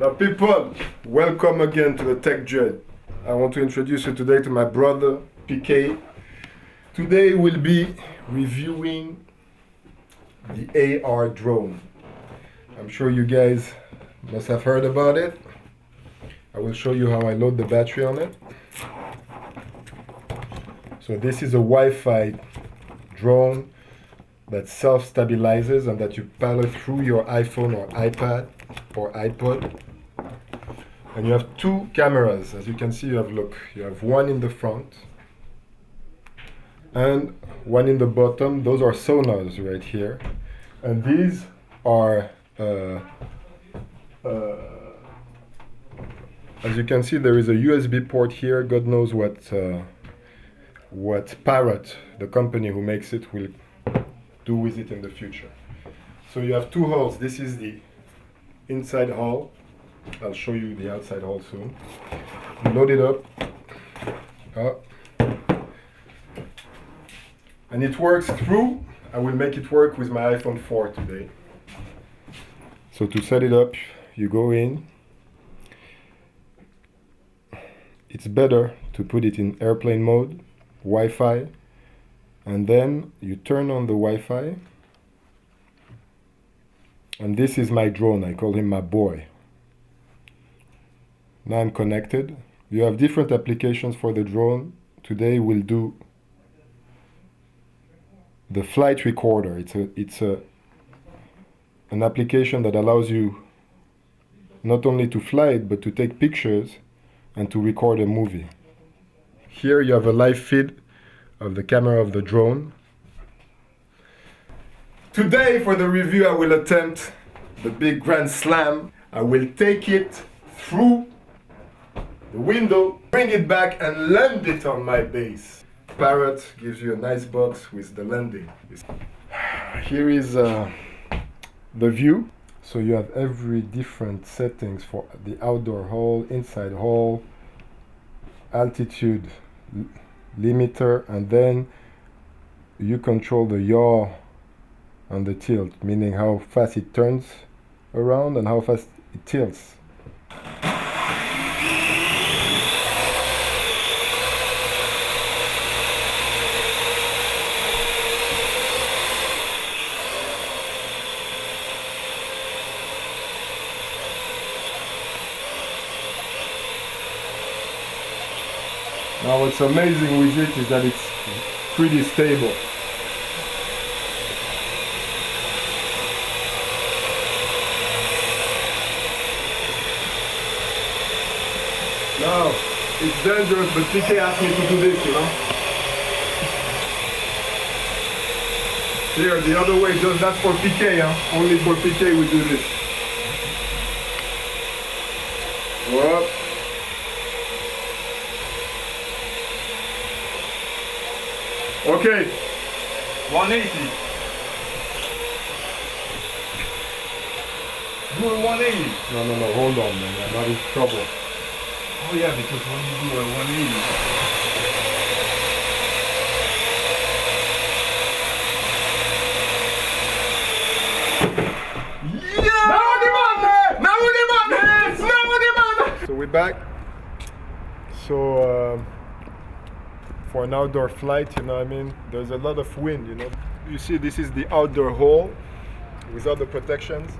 Now people, welcome again to the Tech Journey. I want to introduce you today to my brother, PK. Today we'll be reviewing the AR drone. I'm sure you guys must have heard about it. I will show you how I load the battery on it. So this is a Wi-Fi drone that self-stabilizes and that you pilot through your iPhone or iPad or iPod. And you have two cameras. As you can see, you have one in the front and one in the bottom. Those are sonars right here. And these are, as you can see, there is a USB port here. God knows what Parrot, the company who makes it, will do with it in the future. So you have two hulls. This is the inside hull. I'll show you the outside hull soon. Load it up. And it works through. I will make it work with my iPhone 4 today. So to set it up, you go in. It's better to put it in airplane mode, Wi-Fi, and then you turn on the Wi-Fi. And this is my drone. I call him my boy. Now I'm connected. You have different applications for the drone. Today we'll do the flight recorder. It's an application that allows you not only to fly it, but to take pictures and to record a movie. Here you have a live feed of the camera of the drone. Today for the review I will attempt the big grand slam. I will take it through the window, bring it back and land it on my base. Parrot gives you a nice box with the landing. Here is the view. So you have every different settings for the outdoor hull, inside hull, altitude limiter, and then you control the yaw and the tilt, meaning how fast it turns around and how fast it tilts. Now what's amazing with it is that it's pretty stable. Now, it's dangerous, but PK asked me to do this, you know? Here, the other way, just that's for PK, huh? Only for PK we do this. Whoop. Okay. 180. Do a 180. No, hold on, man. I'm not in trouble. Oh yeah, because when you do a 180. Yeah! So we're back. So for an outdoor flight, you know what I mean, there's a lot of wind, you know. You see, this is the outdoor hull with all the protections.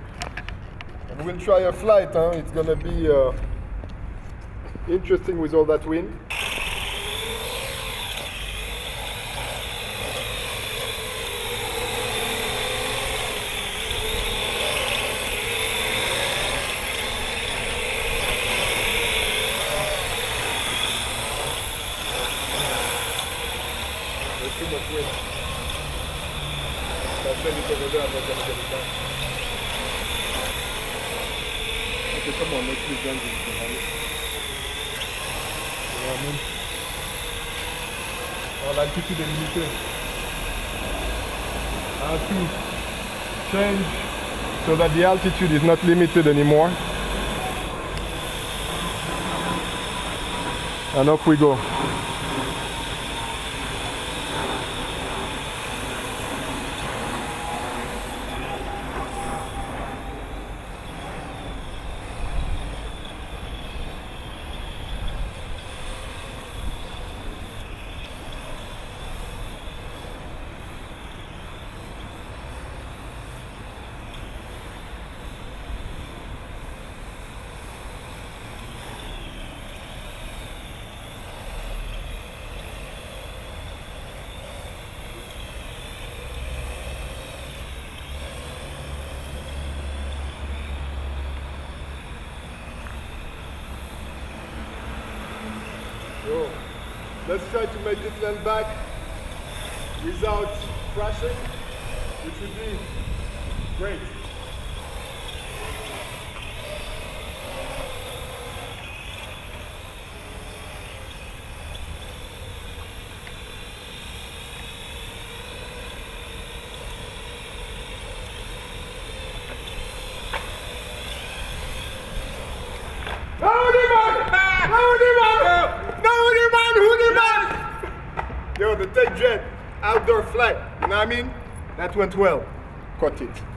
And we'll try a flight, huh? It's gonna be interesting with all that wind. There's too much wind. If I send it over there, I'm not gonna get it down. Okay, come on, let's leave engines behind it. You know what I mean? Oh, l'altitude est limitée. I have to change so that the altitude is not limited anymore. And off we go. Let's try to make it land back without crashing, which would be great. Yo, the take jet outdoor flight, you know what I mean? That went well. Caught it.